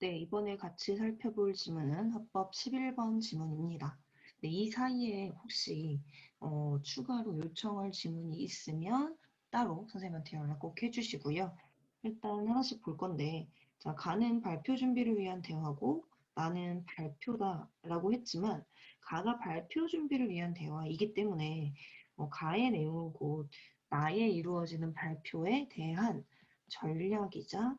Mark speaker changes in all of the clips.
Speaker 1: 네, 이번에 같이 살펴볼 지문은 합법 11번 지문입니다. 네, 이 사이에 혹시 추가로 요청할 지문이 있으면 따로 선생님한테 연락 꼭 해주시고요. 일단 하나씩 볼 건데, 자, 가는 발표 준비를 위한 대화고, 나는 발표다라고 했지만, 가가 발표 준비를 위한 대화이기 때문에 가의 내용은 곧 나의 이루어지는 발표에 대한 전략이자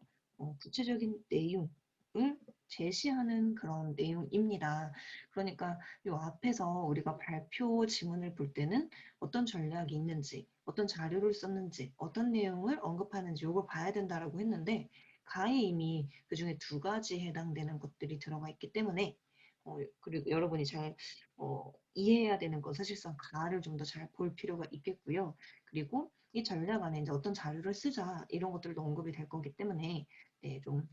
Speaker 1: 구체적인 내용 을 제시하는 그런 내용입니다. 그러니까 이 앞에서 우리가 발표 지문을 볼 때는 어떤 전략이 있는지, 어떤 자료를 썼는지, 어떤 내용을 언급하는지 이걸 봐야 된다라고 했는데 가에 이미 그 중에 두 가지에 해당되는 것들이 들어가 있기 때문에 그리고 여러분이 잘 이해해야 되는 건 사실상 가를 좀 더 잘 볼 필요가 있겠고요. 그리고 이 전략 안에 이제 어떤 자료를 쓰자 이런 것들도 언급이 될 거기 때문에 네, 좀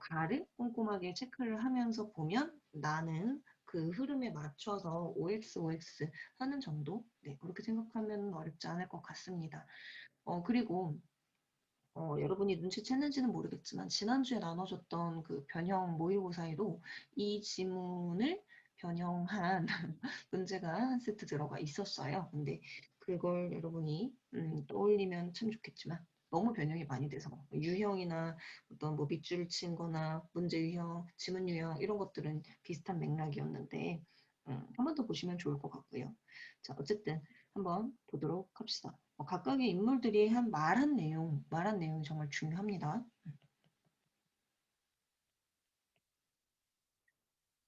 Speaker 1: 가를 꼼꼼하게 체크를 하면서 보면 나는 그 흐름에 맞춰서 OX 하는 정도? 네, 그렇게 생각하면 어렵지 않을 것 같습니다. 그리고 여러분이 눈치챘는지는 모르겠지만 지난주에 나눠줬던 그 변형 모의고사에도 이 지문을 변형한 문제가 한 세트 들어가 있었어요. 근데 그걸 여러분이 떠올리면 참 좋겠지만 너무 변형이 많이 돼서 유형이나 어떤 뭐 밑줄을 친 거나 문제 유형, 지문 유형 이런 것들은 비슷한 맥락이었는데 한 번 더 보시면 좋을 것 같고요. 자, 어쨌든 한번 보도록 합시다. 각각의 인물들이 말한 내용이 정말 중요합니다.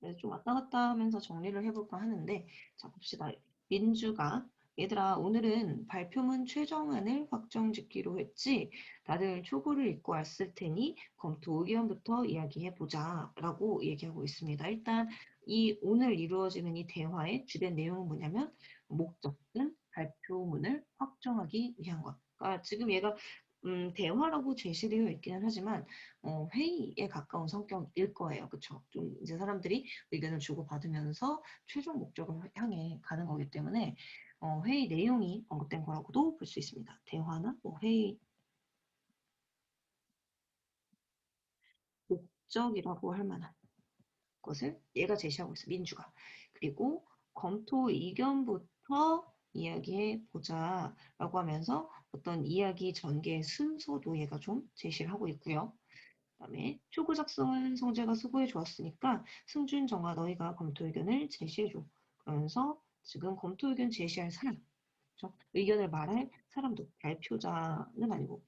Speaker 1: 그래서 좀 왔다 갔다 하면서 정리를 해볼까 하는데, 자, 봅시다. 민주가, 얘들아, 오늘은 발표문 최종안을 확정짓기로 했지. 다들 초고를 읽고 왔을 테니 검토 의견부터 이야기해보자. 라고 얘기하고 있습니다. 일단, 이 오늘 이루어지는 이 대화의 주된 내용은 뭐냐면, 목적은 발표문을 확정하기 위한 것. 그러니까 지금 얘가 대화라고 제시되어 있기는 하지만 회의에 가까운 성격일 거예요. 그쵸? 좀 이제 사람들이 의견을 주고받으면서 최종 목적을 향해 가는 거기 때문에 회의 내용이 언급된 거라고도 볼 수 있습니다. 대화나 뭐 회의 목적이라고 할 만한 것을 얘가 제시하고 있어요. 민주가. 그리고 검토 의견부터 이야기해 보자라고 하면서 어떤 이야기 전개의 순서도 얘가 좀 제시를 하고 있고요. 그다음에 초고 작성은 성재가 수고해 주었으니까 승준, 정아 너희가 검토 의견을 제시해줘. 그러면서 지금 검토 의견 제시할 사람, 그렇죠? 의견을 말할 사람도 발표자는 아니고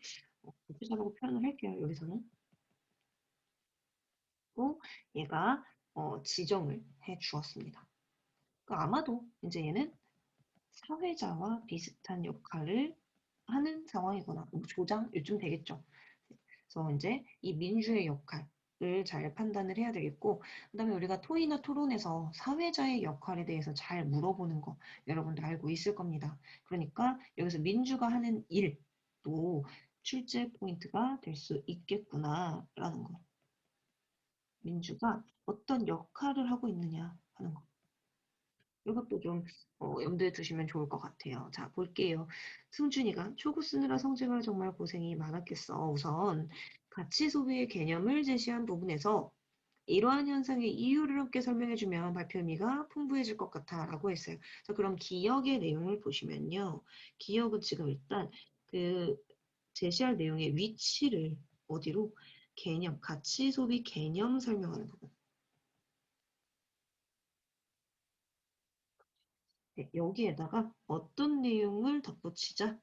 Speaker 1: 발표자라고 표현을 할게요. 여기서는 또 얘가 지정을 해 주었습니다. 그러니까 아마도 이제 얘는 사회자와 비슷한 역할을 하는 상황이거나 뭐 조장 요즘 되겠죠. 그래서 이제 이 민주의 역할을 잘 판단을 해야 되겠고, 그다음에 우리가 토의나 토론에서 사회자의 역할에 대해서 잘 물어보는 거 여러분도 알고 있을 겁니다. 그러니까 여기서 민주가 하는 일도 출제 포인트가 될 수 있겠구나라는 거. 민주가 어떤 역할을 하고 있느냐 하는 거. 이것도 좀 염두에 두시면 좋을 것 같아요. 자, 볼게요. 승준이가 초고 쓰느라 성재가 정말 고생이 많았겠어. 우선 가치 소비의 개념을 제시한 부분에서 이러한 현상의 이유를 함께 설명해주면 발표 의미가 풍부해질 것 같아라고 했어요. 자, 그럼 기억의 내용을 보시면요. 기억은 지금 일단 그 제시할 내용의 위치를 어디로 개념, 가치 소비 개념 설명하는 부분. 네, 여기에다가 어떤 내용을 덧붙이자?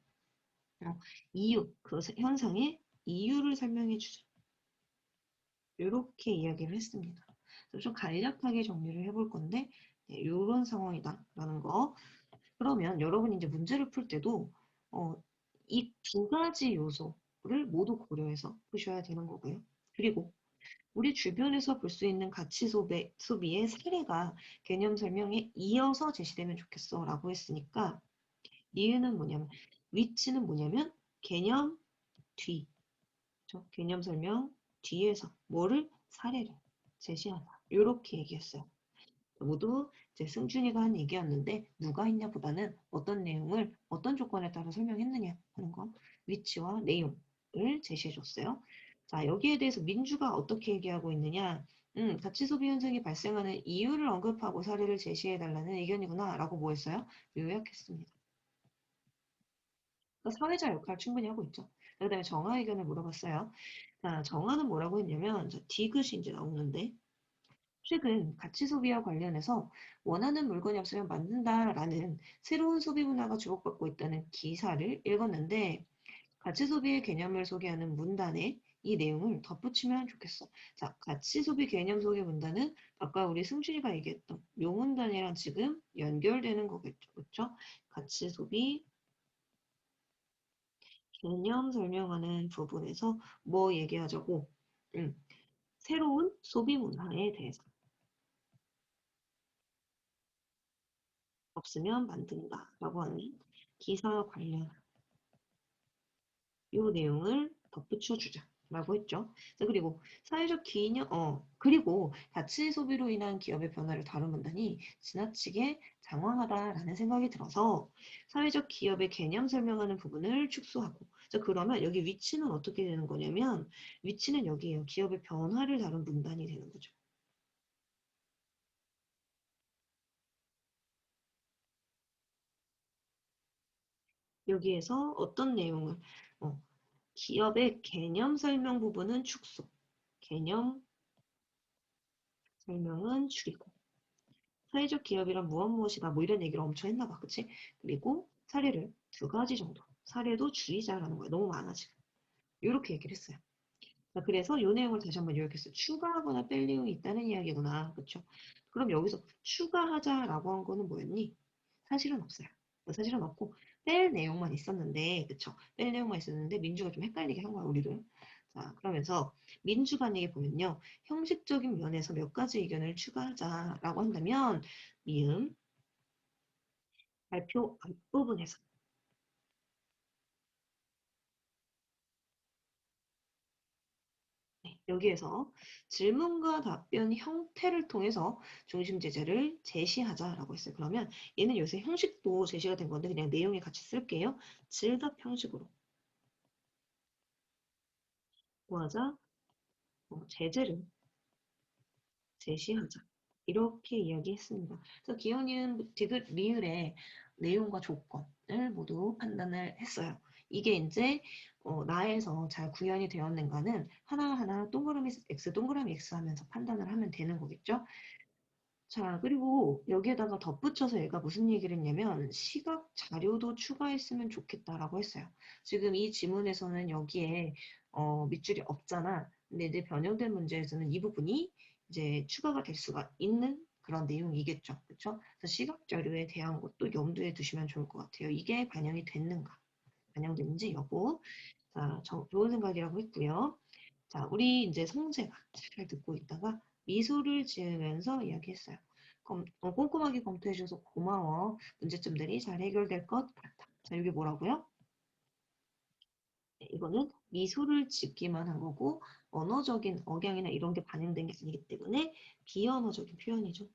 Speaker 1: 이유, 그 현상의 이유를 설명해 주자. 이렇게 이야기를 했습니다. 그래서 좀 간략하게 정리를 해볼 건데, 네, 이런 상황이다라는 거. 그러면 여러분이 이제 문제를 풀 때도 이 두 가지 요소를 모두 고려해서 푸셔야 되는 거고요. 그리고 우리 주변에서 볼 수 있는 가치 소비의 사례가 개념 설명에 이어서 제시되면 좋겠어 라고 했으니까 이유는 뭐냐면 위치는 뭐냐면 개념 뒤, 그렇죠? 개념 설명 뒤에서 뭐를 사례를 제시하다 이렇게 얘기했어요. 모두 이제 승준이가 한 얘기였는데 누가 했냐보다는 어떤 내용을 어떤 조건에 따라 설명했느냐 하는 거 위치와 내용을 제시해 줬어요. 자, 여기에 대해서 민주가 어떻게 얘기하고 있느냐? 가치 소비 현상이 발생하는 이유를 언급하고 사례를 제시해달라는 의견이구나, 라고 뭐 했어요? 요약했습니다. 그러니까 사회자 역할 충분히 하고 있죠. 그 다음에 정화 의견을 물어봤어요. 자, 정화는 뭐라고 했냐면, 자, 디귿이 이제 나오는데, 최근 가치 소비와 관련해서 원하는 물건이 없으면 만든다라는 새로운 소비 문화가 주목받고 있다는 기사를 읽었는데, 가치 소비의 개념을 소개하는 문단에 이 내용을 덧붙이면 좋겠어. 자, 가치 소비 개념 소개 문단은 아까 우리 승준이가 얘기했던 요 문단이랑 지금 연결되는 거겠죠. 그렇죠? 가치 소비 개념 설명하는 부분에서 뭐 얘기하자고? 음, 새로운 소비 문화에 대해서 없으면 만든다라고 하는 기사 관련 요 내용을 덧붙여 주자라고 했죠. 자, 그리고 사회적 기념, 그리고 가치 소비로 인한 기업의 변화를 다룬 문단이 지나치게 장황하다라는 생각이 들어서 사회적 기업의 개념 설명하는 부분을 축소하고, 자, 그러면 여기 위치는 어떻게 되는 거냐면, 위치는 여기에요. 기업의 변화를 다룬 문단이 되는 거죠. 여기에서 어떤 내용을, 어, 기업의 개념 설명 부분은 축소, 개념 설명은 줄이고, 사회적 기업이란 무엇 무엇이다 뭐 이런 얘기를 엄청 했나 봐. 그치? 그리고 사례를 두 가지 정도. 사례도 줄이자라는 거야. 너무 많아 지금. 이렇게 얘기를 했어요. 자, 그래서 이 내용을 다시 한번 요약했어요. 추가하거나 뺄 내용이 있다는 이야기구나. 그렇죠? 그럼 여기서 추가하자라고 한 거는 뭐였니? 사실은 없어요. 사실은 없고 뺄 내용만 있었는데, 그쵸? 뺄 내용만 있었는데 민주가 좀 헷갈리게 한 거야, 우리를. 자, 그러면서 민주관에게 보면요. 형식적인 면에서 몇 가지 의견을 추가하자라고 한다면 미음, 발표 앞부분에서 네, 여기에서 질문과 답변 형태를 통해서 중심 제재를 제시하자라고 했어요. 그러면 얘는 요새 형식도 제시가 된 건데 그냥 내용에 같이 쓸게요. 질답 형식으로 구하자, 제재를 제시하자. 이렇게 이야기했습니다. 그래서 기현이는 디귿 리을의 내용과 조건을 모두 판단을 했어요. 이게 이제 나에서 잘 구현이 되었는가는 하나하나 동그라미 X, 동그라미 X 하면서 판단을 하면 되는 거겠죠. 자, 그리고 여기에다가 덧붙여서 얘가 무슨 얘기를 했냐면 시각 자료도 추가했으면 좋겠다라고 했어요. 지금 이 지문에서는 여기에 밑줄이 없잖아. 근데 이제 변형된 문제에서는 이 부분이 이제 추가가 될 수가 있는 그런 내용이겠죠. 그렇죠? 그래서 시각 자료에 대한 것도 염두에 두시면 좋을 것 같아요. 이게 반영이 됐는가? 반영됐는지 여부. 자, 좋은 생각이라고 했고요. 자, 우리 이제 성재가 잘 듣고 있다가 미소를 지으면서 이야기했어요. 꼼꼼하게 검토해줘서 고마워. 문제점들이 잘 해결될 것 같아. 자, 이게 뭐라고요? 네, 이거는 미소를 짓기만 한 거고 언어적인 억양이나 이런 게 반영된 게 아니기 때문에 비언어적인 표현이죠.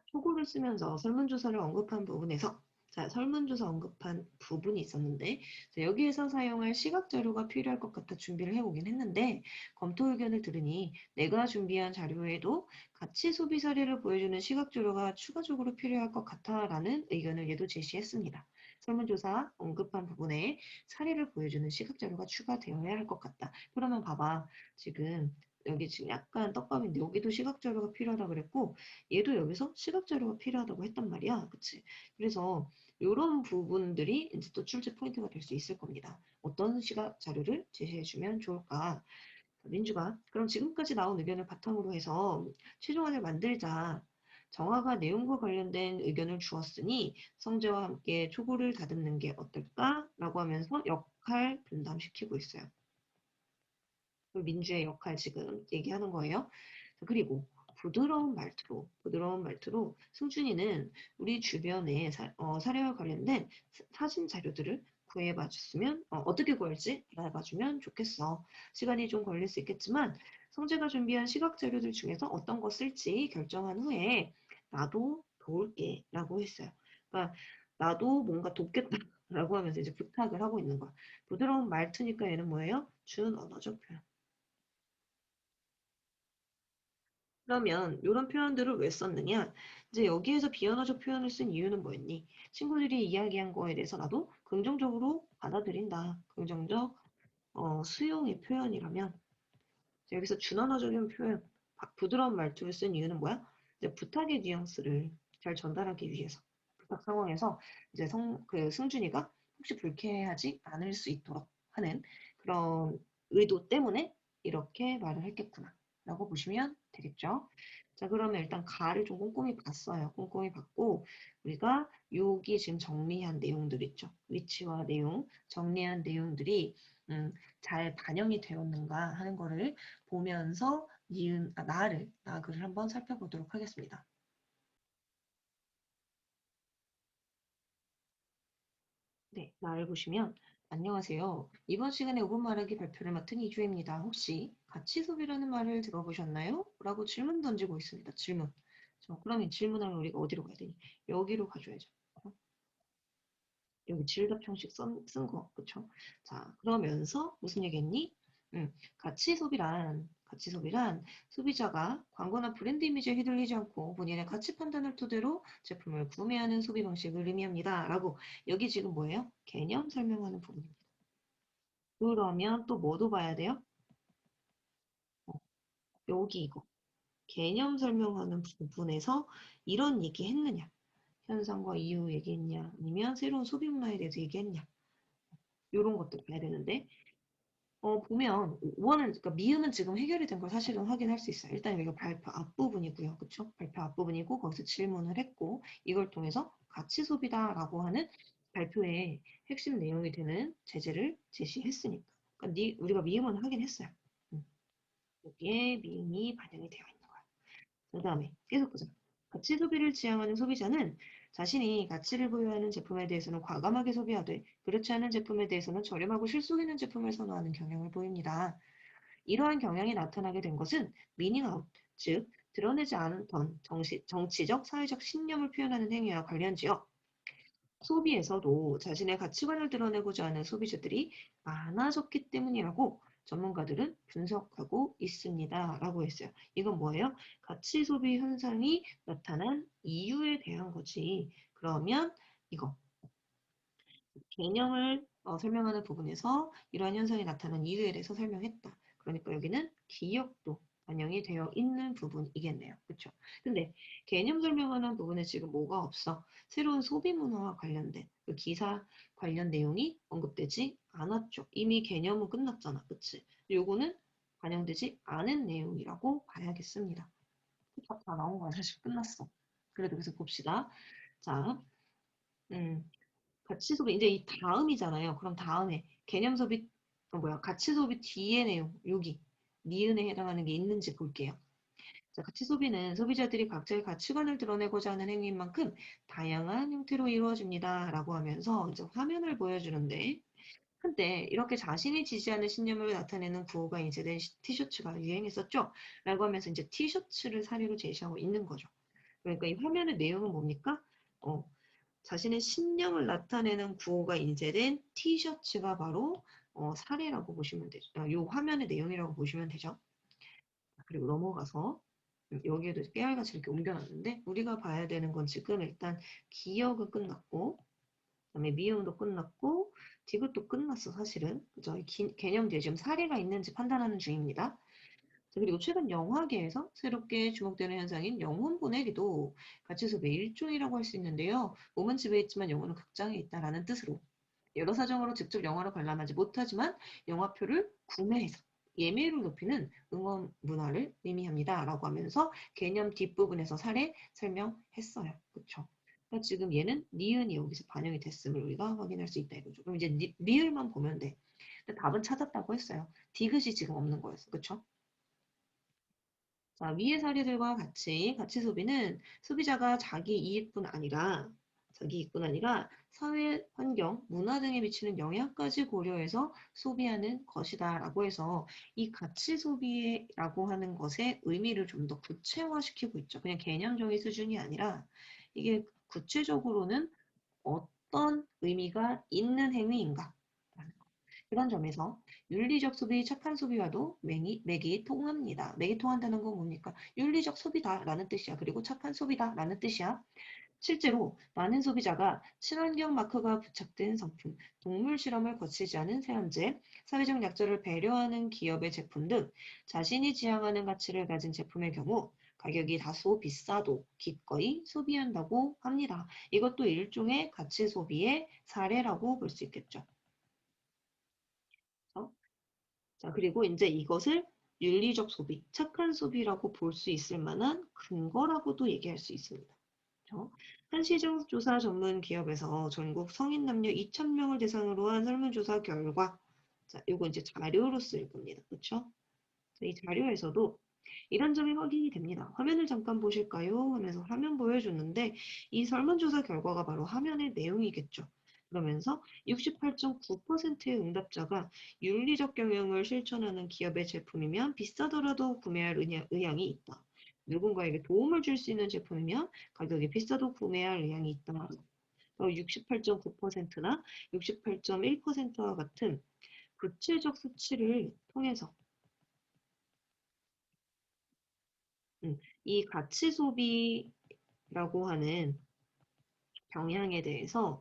Speaker 1: 초고를 쓰면서 설문조사를 언급한 부분에서 자, 설문조사 언급한 부분이 있었는데 자, 여기에서 사용할 시각 자료가 필요할 것 같아 준비를 해보긴 했는데 검토 의견을 들으니 내가 준비한 자료에도 가치 소비 사례를 보여주는 시각 자료가 추가적으로 필요할 것 같아라는 의견을 얘도 제시했습니다. 설문조사 언급한 부분에 사례를 보여주는 시각 자료가 추가되어야 할 것 같다. 그러면 봐봐. 지금 여기 지금 약간 떡밥인데 여기도 시각 자료가 필요하다 그랬고 얘도 여기서 시각 자료가 필요하다고 했단 말이야. 그치? 그래서 이런 부분들이 이제 또 출제 포인트가 될 수 있을 겁니다. 어떤 시각 자료를 제시해주면 좋을까? 민주가 그럼 지금까지 나온 의견을 바탕으로 해서 최종안을 만들자. 정화가 내용과 관련된 의견을 주었으니 성재와 함께 초고를 다듬는 게 어떨까? 라고 하면서 역할 분담시키고 있어요. 민주의 역할 지금 얘기하는 거예요. 그리고 부드러운 말투로 승준이는 우리 주변에 사례와 관련된 사진 자료들을 구해봐 줬으면 어떻게 구할지 알아봐 주면 좋겠어. 시간이 좀 걸릴 수 있겠지만 성재가 준비한 시각 자료들 중에서 어떤 거 쓸지 결정한 후에 나도 도울게 라고 했어요. 그러니까 나도 뭔가 돕겠다라고 하면서 이제 부탁을 하고 있는 거야. 부드러운 말투니까 얘는 뭐예요? 준언어적 표현. 그러면 이런 표현들을 왜 썼느냐? 이제 여기에서 비언어적 표현을 쓴 이유는 뭐였니? 친구들이 이야기한 거에 대해서 나도 긍정적으로 받아들인다. 긍정적 수용의 표현이라면 여기서 준언어적인 표현, 부드러운 말투를 쓴 이유는 뭐야? 이제 부탁의 뉘앙스를 잘 전달하기 위해서. 부탁 상황에서 이제 그 승준이가 혹시 불쾌하지 않을 수 있도록 하는 그런 의도 때문에 이렇게 말을 했겠구나. 라고 보시면 되겠죠. 자, 그러면 일단 가를 좀 꼼꼼히 봤어요. 꼼꼼히 봤고, 우리가 여기 지금 정리한 내용들 있죠. 위치와 내용, 정리한 내용들이 잘 반영이 되었는가 하는 거를 보면서 나 글을 한번 살펴보도록 하겠습니다. 네, 나를 보시면 안녕하세요. 이번 시간에 5분 말하기 발표를 맡은 이주혜입니다. 혹시 가치 소비라는 말을 들어보셨나요? 라고 질문 던지고 있습니다. 질문. 그러면 질문하면 우리가 어디로 가야 되니? 여기로 가줘야죠. 여기 질답 형식 쓴 거, 그쵸? 자, 그러면서 무슨 얘기했니? 가치 소비란 소비자가 광고나 브랜드 이미지에 휘둘리지 않고 본인의 가치 판단을 토대로 제품을 구매하는 소비 방식을 의미합니다. 라고 여기 지금 뭐예요? 개념 설명하는 부분입니다. 그러면 또 뭐도 봐야 돼요? 어, 여기 이거. 개념 설명하는 부분에서 이런 얘기 했느냐? 현상과 이유 얘기했냐? 아니면 새로운 소비 문화에 대해서 얘기했냐? 이런 것들 봐야 되는데 보면 그러니까 미음은 지금 해결이 된 걸 사실은 확인할 수 있어요. 일단 여기가 발표 앞부분이고요. 그쵸? 발표 앞부분이고 거기서 질문을 했고 이걸 통해서 가치 소비다라고 하는 발표의 핵심 내용이 되는 제재를 제시했으니까. 그러니까 우리가 미음은 확인했어요. 음, 여기에 미음이 반영이 되어 있는 거야. 그 다음에 계속 보자. 가치 소비를 지향하는 소비자는 자신이 가치를 부여하는 제품에 대해서는 과감하게 소비하되 그렇지 않은 제품에 대해서는 저렴하고 실속 있는 제품을 선호하는 경향을 보입니다. 이러한 경향이 나타나게 된 것은 미닝아웃, 즉 드러내지 않던 정치적, 사회적 신념을 표현하는 행위와 관련지어 소비에서도 자신의 가치관을 드러내고자 하는 소비자들이 많아졌기 때문이라고 전문가들은 분석하고 있습니다. 라고 했어요. 이건 뭐예요? 가치 소비 현상이 나타난 이유에 대한 거지. 그러면 이거 개념을 설명하는 부분에서 이러한 현상이 나타난 이유에 대해서 설명했다. 그러니까 여기는 기억도 반영이 되어 있는 부분이겠네요. 그렇죠? 근데 개념 설명하는 부분에 지금 뭐가 없어? 새로운 소비 문화와 관련된 그 기사 관련 내용이 언급되지 않았죠. 이미 개념은 끝났잖아. 그치? 요거는 반영되지 않은 내용이라고 봐야겠습니다. 다 나온 거야. 사실 끝났어. 그래도 계속 봅시다. 자, 음, 가치 소비 이제 이 다음이잖아요. 그럼 다음에 개념 소비 가치 소비 뒤에 내용 여기 니은에 해당하는 게 있는지 볼게요. 자, 가치 소비는 소비자들이 각자의 가치관을 드러내고자 하는 행위인 만큼 다양한 형태로 이루어집니다라고 하면서 이제 화면을 보여주는데 근데 이렇게 자신이 지지하는 신념을 나타내는 구호가 인쇄된 티셔츠가 유행했었죠? 라고 하면서 이제 티셔츠를 사례로 제시하고 있는 거죠. 그러니까 이 화면의 내용은 뭡니까? 어, 자신의 신념을 나타내는 구호가 인쇄된 티셔츠가 바로 사례라고 보시면 되죠. 이 화면의 내용이라고 보시면 되죠. 그리고 넘어가서 여기에도 깨알같이 이렇게 옮겨놨는데 우리가 봐야 되는 건 지금 일단 기억은 끝났고 그다음에 미음도 끝났고 디귿도 끝났어 사실은. 그죠? 개념 뒤에 지금 사례가 있는지 판단하는 중입니다. 그리고 최근 영화계에서 새롭게 주목되는 현상인 영혼 보내기도 가치 소비의 일종이라고 할 수 있는데요. 몸은 집에 있지만 영혼은 극장에 있다라는 뜻으로 여러 사정으로 직접 영화를 관람하지 못하지만 영화표를 구매해서 예매율을 높이는 응원 문화를 의미합니다. 라고 하면서 개념 뒷부분에서 사례 설명했어요. 그쵸? 그러니까 지금 얘는 니은이 여기서 반영이 됐음을 우리가 확인할 수 있다 이거죠. 그럼 이제 리을만 보면 돼. 근데 답은 찾았다고 했어요. 디귿이 지금 없는 거였어. 그쵸? 자, 위의 사례들과 같이 가치 소비는 소비자가 자기 이익뿐 아니라 사회, 환경, 문화 등에 미치는 영향까지 고려해서 소비하는 것이다라고 해서 이 가치 소비라고 하는 것의 의미를 좀 더 구체화시키고 있죠. 그냥 개념적인 수준이 아니라 이게 구체적으로는 어떤 의미가 있는 행위인가? 이런 점에서 윤리적 소비, 착한 소비와도 맥이 통합니다. 맥이 통한다는 건 뭡니까? 윤리적 소비다라는 뜻이야. 그리고 착한 소비다라는 뜻이야. 실제로 많은 소비자가 친환경 마크가 부착된 상품, 동물 실험을 거치지 않은 세안제, 사회적 약자를 배려하는 기업의 제품 등 자신이 지향하는 가치를 가진 제품의 경우 가격이 다소 비싸도 기꺼이 소비한다고 합니다. 이것도 일종의 가치 소비의 사례라고 볼 수 있겠죠. 어? 자, 그리고 이제 이것을 윤리적 소비, 착한 소비라고 볼 수 있을 만한 근거라고도 얘기할 수 있습니다. 그렇죠? 한 시정조사 전문 기업에서 전국 성인 남녀 2,000명을 대상으로 한 설문조사 결과, 자, 요거 이제 자료로 쓰일 겁니다. 그렇죠? 이 자료에서도 이런 점이 확인이 됩니다. 화면을 잠깐 보실까요? 하면서 화면 보여줬는데 이 설문조사 결과가 바로 화면의 내용이겠죠. 그러면서 68.9%의 응답자가 윤리적 경영을 실천하는 기업의 제품이면 비싸더라도 구매할 의향이 있다. 누군가에게 도움을 줄 수 있는 제품이면 가격이 비싸도 구매할 의향이 있다. 68.9%나 68.1%와 같은 구체적 수치를 통해서 이 가치 소비라고 하는 경향에 대해서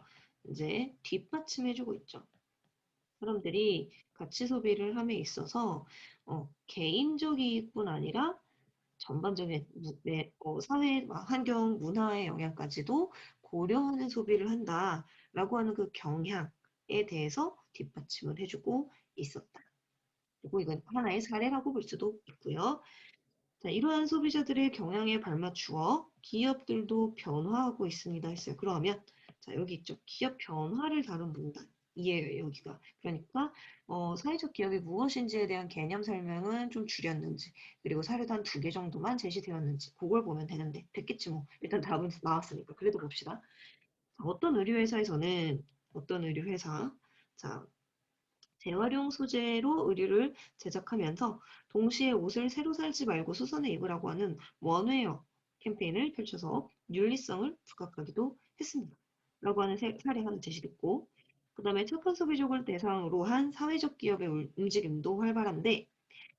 Speaker 1: 이제 뒷받침해주고 있죠. 사람들이 가치 소비를 함에 있어서 개인적 이익뿐 아니라 전반적인 사회, 환경, 문화의 영향까지도 고려하는 소비를 한다라고 하는 그 경향에 대해서 뒷받침을 해주고 있었다. 그리고 이건 하나의 사례라고 볼 수도 있고요. 자, 이러한 소비자들의 경향에 발맞추어 기업들도 변화하고 있습니다 했어요. 그러면 자, 여기 있죠. 기업 변화를 다룬 문단. 이에요, 여기가. 그러니까 사회적 기업이 무엇인지에 대한 개념 설명은 좀 줄였는지, 그리고 사례도 한 2개 정도만 제시되었는지, 그걸 보면 되는데, 됐겠지 뭐. 일단 답은 나왔으니까. 그래도 봅시다. 자, 어떤 의류회사, 자, 재활용 소재로 의류를 제작하면서 동시에 옷을 새로 살지 말고 수선해 입으라고 하는 원웨어 캠페인을 펼쳐서 윤리성을 부각하기도 했습니다. 라고 하는 사례 하나 제시됐고, 그 다음에 착한 소비족을 대상으로 한 사회적 기업의 움직임도 활발한데,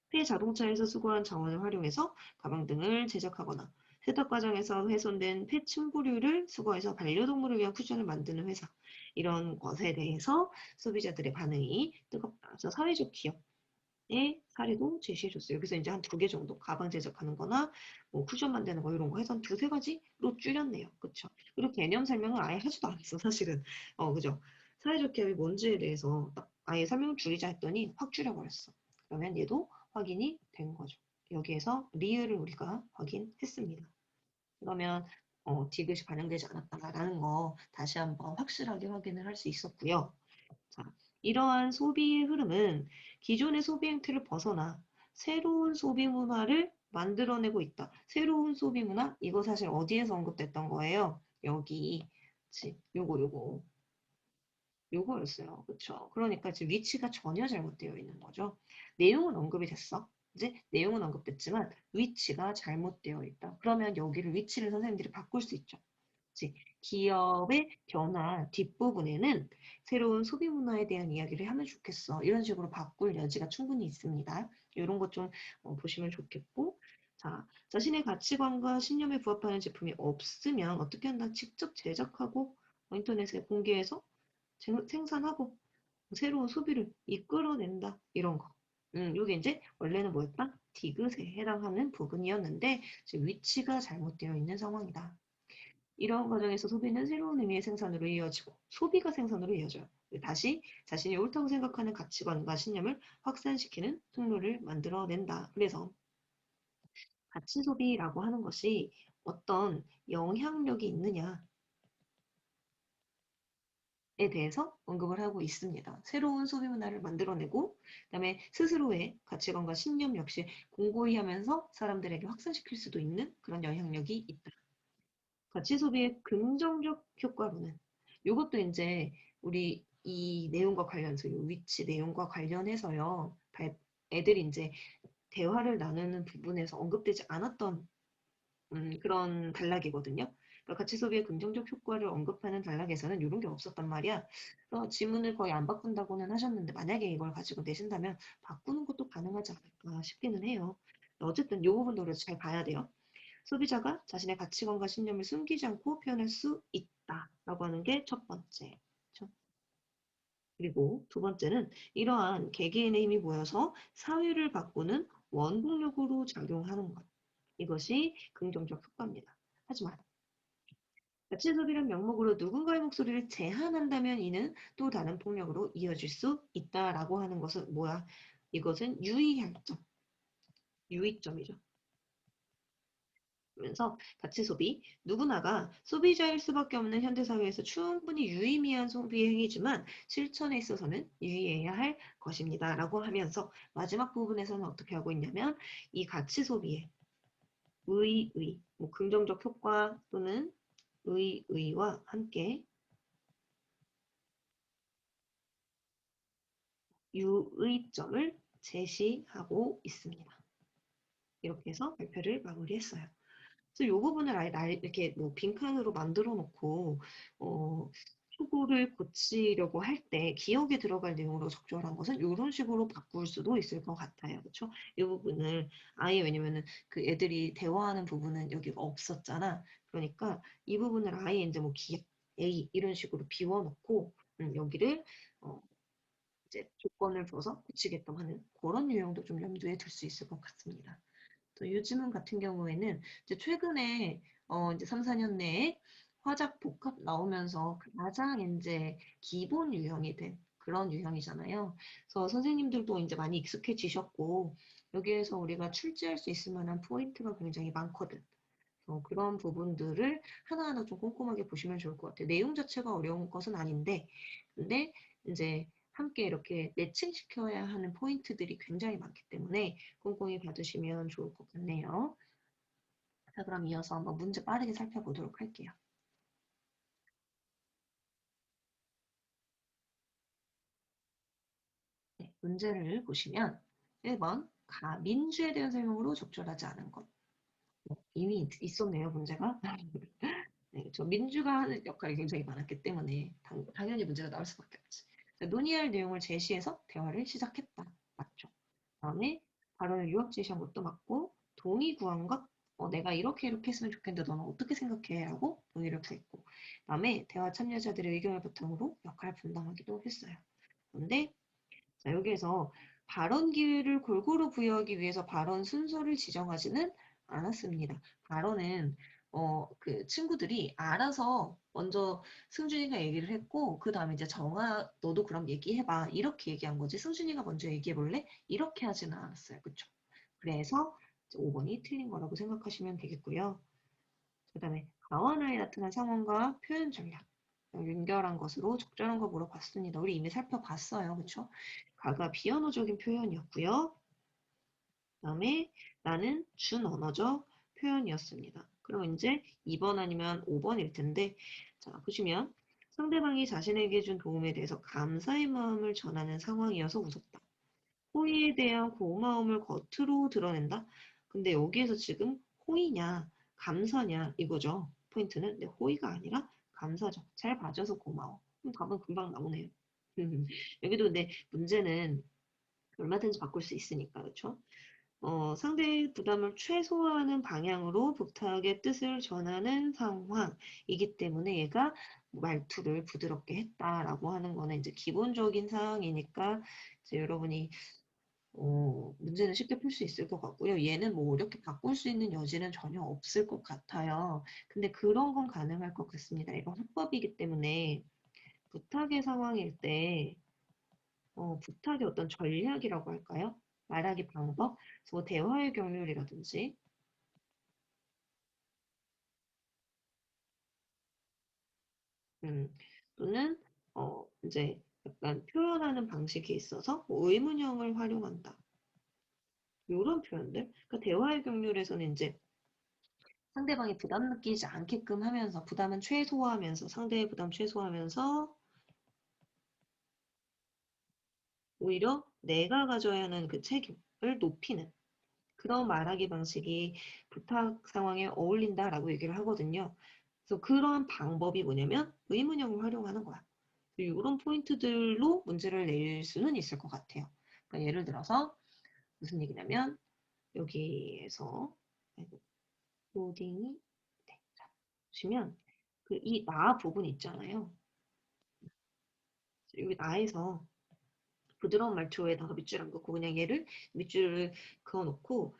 Speaker 1: 폐자동차에서 수거한 자원을 활용해서 가방 등을 제작하거나 세탁 과정에서 훼손된 폐 침구류를 수거해서 반려동물을 위한 쿠션을 만드는 회사, 이런 것에 대해서 소비자들의 반응이 뜨겁다. 그래서 사회적 기업의 사례도 제시해줬어요. 그래서 이제 한 2개 정도 가방 제작하는 거나 뭐 쿠션 만드는 거 이런 거 해서 한 2-3가지로 줄였네요. 그쵸? 그리고 개념 설명을 아예 하지도 않았어, 사실은. 그죠? 사회적 기업이 뭔지에 대해서 딱 아예 설명을 줄이자 했더니 확 줄여버렸어. 그러면 얘도 확인이 된 거죠. 여기에서 리을을 우리가 확인했습니다. 그러면 디귿이 반영되지 않았다라는 거 다시 한번 확실하게 확인을 할 수 있었고요. 자, 이러한 소비의 흐름은 기존의 소비 행태를 벗어나 새로운 소비 문화를 만들어내고 있다. 새로운 소비 문화? 이거 사실 어디에서 언급됐던 거예요? 여기, 그치? 요거였어요. 그쵸? 그러니까 지금 위치가 전혀 잘못되어 있는 거죠. 내용은 언급이 됐어. 이제 내용은 언급됐지만 위치가 잘못되어 있다. 그러면 여기를 위치를 선생님들이 바꿀 수 있죠. 그치? 기업의 변화 뒷부분에는 새로운 소비 문화에 대한 이야기를 하면 좋겠어. 이런 식으로 바꿀 여지가 충분히 있습니다. 이런 것 좀 보시면 좋겠고, 자, 자신의 가치관과 신념에 부합하는 제품이 없으면 어떻게 한다? 직접 제작하고 인터넷에 공개해서 생산하고 새로운 소비를 이끌어낸다. 이런 거. 요게 이제 원래는 뭐였다? 디귿에 해당하는 부분이었는데 지금 위치가 잘못되어 있는 상황이다. 이런 과정에서 소비는 새로운 의미의 생산으로 이어지고 소비가 생산으로 이어져요. 다시 자신이 옳다고 생각하는 가치관과 신념을 확산시키는 통로를 만들어낸다. 그래서 가치 소비라고 하는 것이 어떤 영향력이 있느냐 에 대해서 언급을 하고 있습니다. 새로운 소비 문화를 만들어내고 그다음에 스스로의 가치관과 신념 역시 공고히 하면서 사람들에게 확산시킬 수도 있는 그런 영향력이 있다. 가치 소비의 긍정적 효과로는 이것도 이제 우리 이 내용과 관련해서 이 위치 내용과 관련해서요. 애들이 이제 대화를 나누는 부분에서 언급되지 않았던 그런 단락이거든요. 그러니까 가치 소비의 긍정적 효과를 언급하는 단락에서는 이런 게 없었단 말이야. 그래서 지문을 거의 안 바꾼다고는 하셨는데 만약에 이걸 가지고 내신다면 바꾸는 것도 가능하지 않을까 싶기는 해요. 어쨌든 이 부분도 우리가 잘 봐야 돼요. 소비자가 자신의 가치관과 신념을 숨기지 않고 표현할 수 있다라고 하는 게 첫 번째. 그렇죠? 그리고 두 번째는 이러한 개개인의 힘이 모여서 사회를 바꾸는 원동력으로 작용하는 것. 이것이 긍정적 효과입니다. 하지만 가치 소비란 명목으로 누군가의 목소리를 제한한다면 이는 또 다른 폭력으로 이어질 수 있다라고 하는 것은 뭐야? 이것은 유의할 점, 유의점이죠. 그러면서 가치 소비, 누구나가 소비자일 수밖에 없는 현대사회에서 충분히 유의미한 소비 행위지만 실천에 있어서는 유의해야 할 것입니다. 라고 하면서 마지막 부분에서는 어떻게 하고 있냐면 이 가치 소비의 뭐 긍정적 효과 또는 의의와 함께 유의점을 제시하고 있습니다. 이렇게 해서 발표를 마무리했어요. 그래서 이 부분을 아예 이렇게 뭐 빈칸으로 만들어 놓고 초고를 고치려고 할 때 기억에 들어갈 내용으로 적절한 것은 이런 식으로 바꿀 수도 있을 것 같아요. 그렇죠? 이 부분을 아예 왜냐면은 그 애들이 대화하는 부분은 여기가 없었잖아. 그러니까 이 부분을 아예 이제 뭐 기억 A 이런 식으로 비워놓고 여기를 어, 이제 조건을 줘서 고치게끔 하는 그런 유형도 좀 염두에 둘 수 있을 것 같습니다. 또 요즘은 같은 경우에는 이제 최근에 이제 3, 4년 내에 화작 복합 나오면서 가장 이제 기본 유형이 된 그런 유형이잖아요. 그래서 선생님들도 이제 많이 익숙해지셨고 여기에서 우리가 출제할 수 있을 만한 포인트가 굉장히 많거든. 그런 부분들을 하나하나 좀 꼼꼼하게 보시면 좋을 것 같아요. 내용 자체가 어려운 것은 아닌데, 근데 이제 함께 이렇게 매칭시켜야 하는 포인트들이 굉장히 많기 때문에 꼼꼼히 봐두시면 좋을 것 같네요. 자, 그럼 이어서 한번 문제 빠르게 살펴보도록 할게요. 네, 문제를 보시면 1번 민주에 대한 설명으로 적절하지 않은 것. 이미 있었네요, 문제가. 네, 저 민주가 하는 역할이 굉장히 많았기 때문에 당연히 문제가 나올 수밖에 없지. 자, 논의할 내용을 제시해서 대화를 시작했다. 맞죠? 다음에 발언을 유학 제시한 것도 맞고 동의 구한 것 내가 이렇게 했으면 좋겠는데 너는 어떻게 생각해? 라고 동의를 구했고 다음에 대화 참여자들의 의견을 바탕으로 역할 분담하기도 했어요. 그런데 자, 여기에서 발언 기회를 골고루 부여하기 위해서 발언 순서를 지정하지는 않았습니다. 발언은 그 친구들이 알아서 먼저 승준이가 얘기를 했고 그 다음에 이제 정아 너도 그럼 얘기해봐 이렇게 얘기한 거지 승준이가 먼저 얘기해볼래? 이렇게 하지는 않았어요. 그쵸? 그래서 5번이 틀린 거라고 생각하시면 되겠고요. 그 다음에 가와나에 나타난 상황과 표현 전략 연결한 것으로 적절한 거 물어봤습니다. 우리 이미 살펴봤어요. 그쵸? 가가 비언어적인 표현이었고요. 그다음에 나는 준언어적 표현이었습니다. 그럼 이제 2번 아니면 5번일 텐데 자 보시면 상대방이 자신에게 준 도움에 대해서 감사의 마음을 전하는 상황이어서 웃었다. 호의에 대한 고마움을 겉으로 드러낸다. 근데 여기에서 지금 호의냐 감사냐 이거죠. 포인트는 근데 호의가 아니라 감사죠. 잘 봐줘서 고마워. 그럼 답은 금방 나오네요. 여기도 근데 문제는 얼마든지 바꿀 수 있으니까 그렇죠? 상대의 부담을 최소화하는 방향으로 부탁의 뜻을 전하는 상황이기 때문에 얘가 말투를 부드럽게 했다라고 하는 거는 이제 기본적인 사항이니까 이제 여러분이 문제는 쉽게 풀 수 있을 것 같고요. 얘는 뭐 이렇게 바꿀 수 있는 여지는 전혀 없을 것 같아요. 근데 그런 건 가능할 것 같습니다. 이건 합법이기 때문에 부탁의 상황일 때 부탁의 어떤 전략이라고 할까요? 말하기 방법, 뭐 대화의 경률이라든지, 음, 또는 이제 약간 표현하는 방식에 있어서 뭐 의문형을 활용한다. 이런 표현들. 그러니까 대화의 경률에서는 이제 상대방이 부담 느끼지 않게끔 하면서 부담은 최소화하면서 상대의 부담 최소화하면서 오히려 내가 가져야 하는 그 책임을 높이는 그런 말하기 방식이 부탁 상황에 어울린다라고 얘기를 하거든요. 그래서 그러한 방법이 뭐냐면 의문형을 활용하는 거야. 이런 포인트들로 문제를 낼 수는 있을 것 같아요. 그러니까 예를 들어서 무슨 얘기냐면 여기에서 로딩이 네, 자, 보시면 그 이 나 부분 있잖아요. 여기 나에서 부드러운 말투에다가 밑줄 안 긋고 그냥 얘를 밑줄을 그어놓고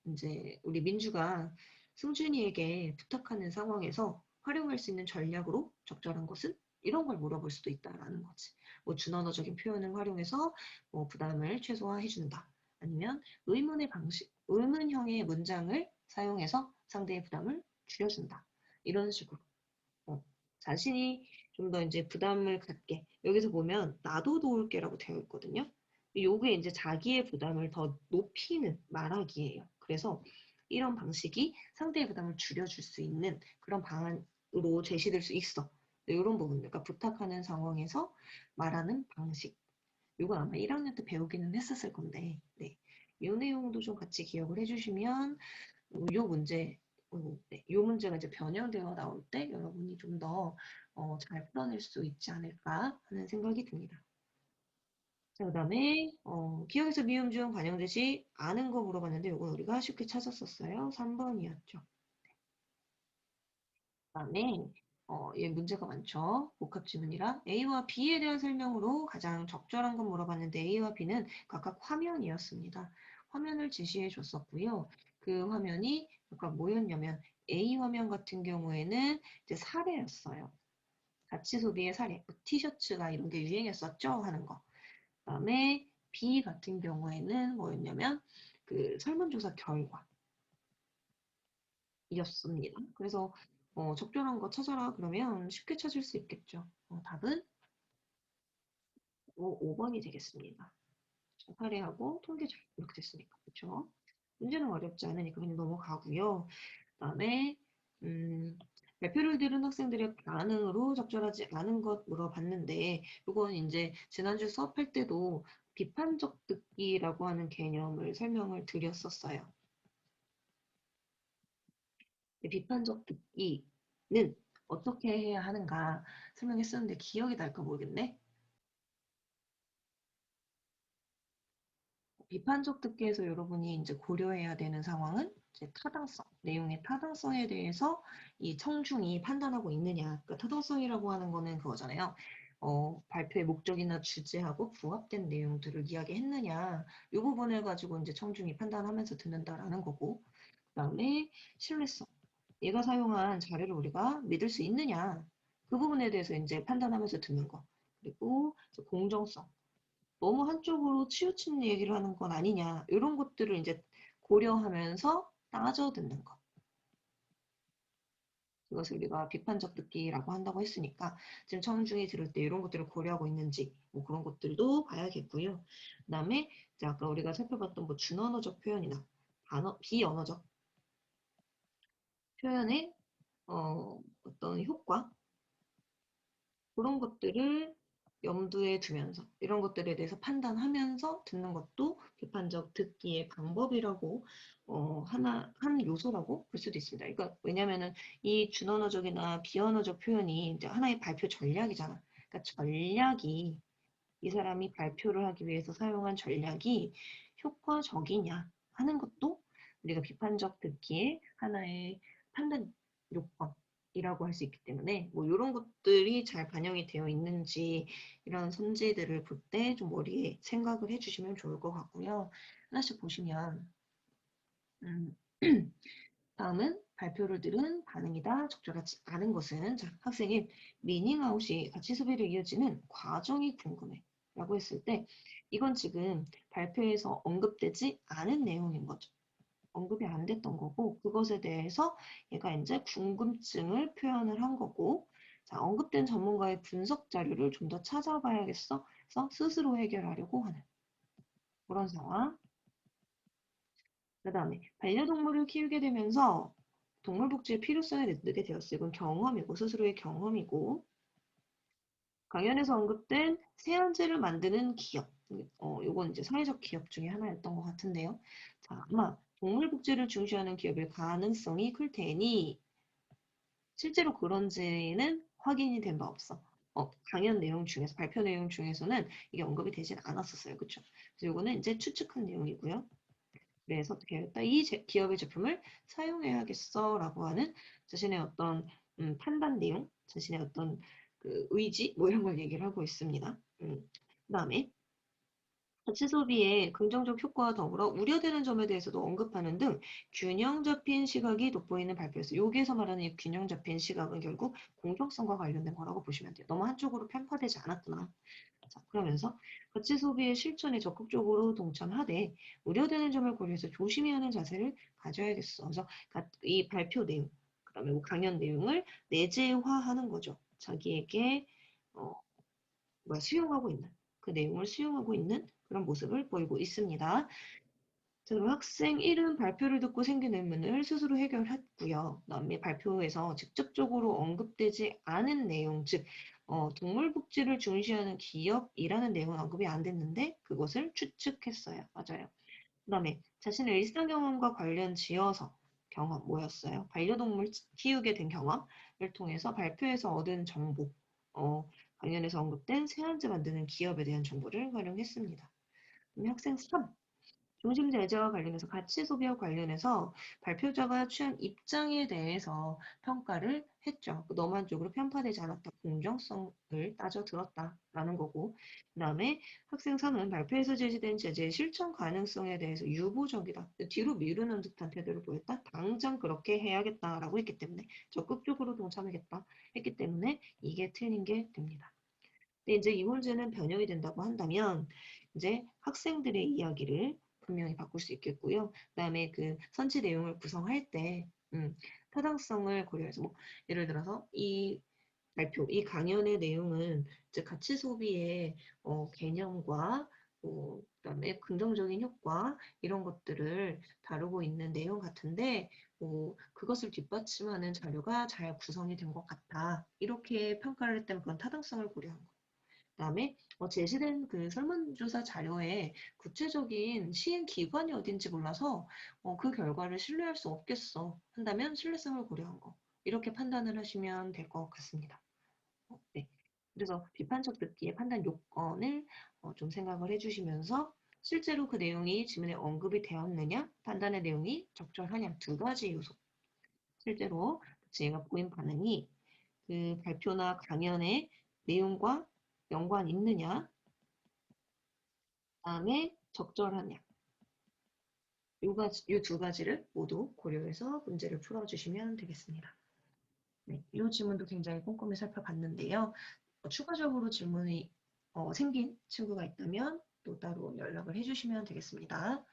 Speaker 1: 이제 우리 민주가 승준이에게 부탁하는 상황에서 활용할 수 있는 전략으로 적절한 것은 이런 걸 물어볼 수도 있다라는 거지. 뭐 준언어적인 표현을 활용해서 뭐 부담을 최소화해준다. 아니면 의문의 방식, 의문형의 문장을 사용해서 상대의 부담을 줄여준다. 이런 식으로. 어, 자신이 좀 더 이제 부담을 갖게. 여기서 보면 나도 도울게라고 되어 있거든요. 요게 이제 자기의 부담을 더 높이는 말하기예요. 그래서 이런 방식이 상대의 부담을 줄여줄 수 있는 그런 방안으로 제시될 수 있어. 이런 부분, 그러니까 부탁하는 상황에서 말하는 방식. 이건 아마 1학년 때 배우기는 했었을 건데, 네. 이 내용도 좀 같이 기억을 해주시면 요 문제, 네, 요 문제가 이제 변형되어 나올 때 여러분이 좀 더 잘 풀어낼 수 있지 않을까 하는 생각이 듭니다. 자, 그다음에 기억에서 미음, 주음, 관형 제시 아는 거 물어봤는데 이건 우리가 쉽게 찾았었어요. 3번이었죠. 그다음에 얘 문제가 많죠. 복합 지문이라 A와 B에 대한 설명으로 가장 적절한 건 물어봤는데 A와 B는 각각 화면이었습니다. 화면을 제시해 줬었고요. 그 화면이 각각 뭐였냐면 A 화면 같은 경우에는 이제 사례였어요. 자취 소비의 사례, 뭐 티셔츠가 이런 게 유행했었죠 하는 거. 그다음에 B 같은 경우에는 뭐였냐면 그 설문조사 결과. 이었습니다. 그래서 적절한 거 찾아라 그러면 쉽게 찾을 수 있겠죠. 답은 5번이 되겠습니다. 사례하고 통계적 이렇게 됐으니까 그렇죠. 문제는 어렵지 않으니까 그냥 넘어가고요. 그다음에 음, 발표를 들은 학생들의 반응으로 적절하지 않은 것 물어봤는데 이건 이제 지난주 수업할 때도 비판적 듣기라고 하는 개념을 설명을 드렸었어요. 비판적 듣기는 어떻게 해야 하는가 설명했었는데 기억이 날까 모르겠네. 비판적 듣기에서 여러분이 이제 고려해야 되는 상황은 이제 타당성, 내용의 타당성에 대해서 이 청중이 판단하고 있느냐. 그러니까 타당성이라고 하는 거는 그거잖아요. 발표의 목적이나 주제하고 부합된 내용들을 이야기했느냐. 이 부분을 가지고 이제 청중이 판단하면서 듣는다라는 거고. 그다음에 신뢰성. 얘가 사용한 자료를 우리가 믿을 수 있느냐. 그 부분에 대해서 이제 판단하면서 듣는 거. 그리고 공정성. 너무 한쪽으로 치우친 얘기를 하는 건 아니냐. 이런 것들을 이제 고려하면서 따져 듣는 거. 이것을 우리가 비판적 듣기라고 한다고 했으니까 지금 청중이 들을 때 이런 것들을 고려하고 있는지 뭐 그런 것들도 봐야겠고요. 그다음에 이제 아까 우리가 살펴봤던 뭐 준언어적 표현이나 비언어적 표현의 어떤 효과 그런 것들을 염두에 두면서 이런 것들에 대해서 판단하면서 듣는 것도 비판적 듣기의 방법이라고 한 요소라고 볼 수도 있습니다. 그러니까 왜냐면은 이 준언어적이나 비언어적 표현이 이제 하나의 발표 전략이잖아. 그러니까 전략이 이 사람이 발표를 하기 위해서 사용한 전략이 효과적이냐 하는 것도 우리가 비판적 듣기의 하나의 판단 요건이라고 할 수 있기 때문에 뭐 이런 것들이 잘 반영이 되어 있는지 이런 선지들을 볼 때 좀 머리에 생각을 해주시면 좋을 것 같고요. 하나씩 보시면 음, 다음은 발표를 들은 반응이다. 적절하지 않은 것은 자, 학생이 미닝아웃이 가치 소비로 이어지는 과정이 궁금해. 라고 했을 때 이건 지금 발표에서 언급되지 않은 내용인 거죠. 언급이 안 됐던 거고 그것에 대해서 얘가 이제 궁금증을 표현을 한 거고 자, 언급된 전문가의 분석 자료를 좀 더 찾아봐야겠어. 그래서 스스로 해결하려고 하는 그런 상황. 그 다음에 반려동물을 키우게 되면서 동물 복지의 필요성을 느끼게 되었어요. 이건 경험이고 스스로의 경험이고 강연에서 언급된 세안제를 만드는 기업. 이건 이제 사회적 기업 중에 하나였던 것 같은데요. 자, 아마 동물 복지를 중시하는 기업일 가능성이 클 테니 실제로 그런지는 확인이 된 바 없어. 강연 내용 중에서, 발표 내용 중에서는 이게 언급이 되진 않았었어요. 그쵸? 그래서 이거는 이제 추측한 내용이고요. 그래서 어떻게 해야겠다. 기업의 제품을 사용해야겠어 라고 하는 자신의 어떤 판단 내용, 자신의 어떤 그 의지, 뭐 이런 걸 얘기를 하고 있습니다. 그다음에 가치 소비의 긍정적 효과와 더불어 우려되는 점에 대해서도 언급하는 등 균형 잡힌 시각이 돋보이는 발표였어요. 여기에서 말하는 이 균형 잡힌 시각은 결국 공정성과 관련된 거라고 보시면 돼요. 너무 한쪽으로 편파되지 않았구나. 자, 그러면서 가치 소비의 실천에 적극적으로 동참하되 우려되는 점을 고려해서 조심히 하는 자세를 가져야겠어. 그래서 이 발표 내용, 그다음에 뭐 강연 내용을 내재화하는 거죠. 자기에게 어, 수용하고 있는 그 내용을 수용하고 있는 그런 모습을 보이고 있습니다. 자, 그럼 학생 이름 발표를 듣고 생긴 의문을 스스로 해결했고요. 그다음에 발표에서 직접적으로 언급되지 않은 내용, 즉 동물 복지를 중시하는 기업이라는 내용은 언급이 안 됐는데 그것을 추측했어요. 맞아요. 그다음에 자신의 일상 경험과 관련 지어서 경험 뭐였어요? 반려동물 키우게 된 경험을 통해서 발표에서 얻은 정보, 관련해서 언급된 세안제 만드는 기업에 대한 정보를 활용했습니다. 그럼 학생 3. 중심 제재와 관련해서 가치 소비와 관련해서 발표자가 취한 입장에 대해서 평가를 했죠. 너만쪽으로 편파되지 않았다. 공정성을 따져 들었다라는 거고. 그다음에 학생 3은 발표에서 제시된 제재의 실천 가능성에 대해서 유보적이다. 뒤로 미루는 듯한 태도를 보였다. 당장 그렇게 해야겠다라고 했기 때문에 적극적으로 동참하겠다 했기 때문에 이게 틀린 게 됩니다. 근데 이제 이 문제는 변형이 된다고 한다면 이제 학생들의 이야기를 분명히 바꿀 수 있겠고요. 그다음에 그 선지 내용을 구성할 때 타당성을 고려해서 뭐 예를 들어서 이 발표, 이 강연의 내용은 이제 가치 소비의 개념과 그다음에 긍정적인 효과 이런 것들을 다루고 있는 내용 같은데 그것을 뒷받침하는 자료가 잘 구성이 된 것 같아. 이렇게 평가를 했다면 그건 타당성을 고려한 거. 그다음에 제시된 그 설문조사 자료에 구체적인 시행 기관이 어딘지 몰라서 그 결과를 신뢰할 수 없겠어 한다면 신뢰성을 고려한 거 이렇게 판단을 하시면 될 것 같습니다. 네. 그래서 비판적 듣기의 판단 요건을 좀 생각을 해주시면서 실제로 그 내용이 지문에 언급이 되었느냐, 판단의 내용이 적절하냐 두 가지 요소. 실제로 제가 보인 반응이 그 발표나 강연의 내용과 연관 있느냐, 다음에 적절하냐. 이 두 가지를 모두 고려해서 문제를 풀어주시면 되겠습니다. 네, 이 질문도 굉장히 꼼꼼히 살펴봤는데요. 추가적으로 질문이 생긴 친구가 있다면 또 따로 연락을 해주시면 되겠습니다.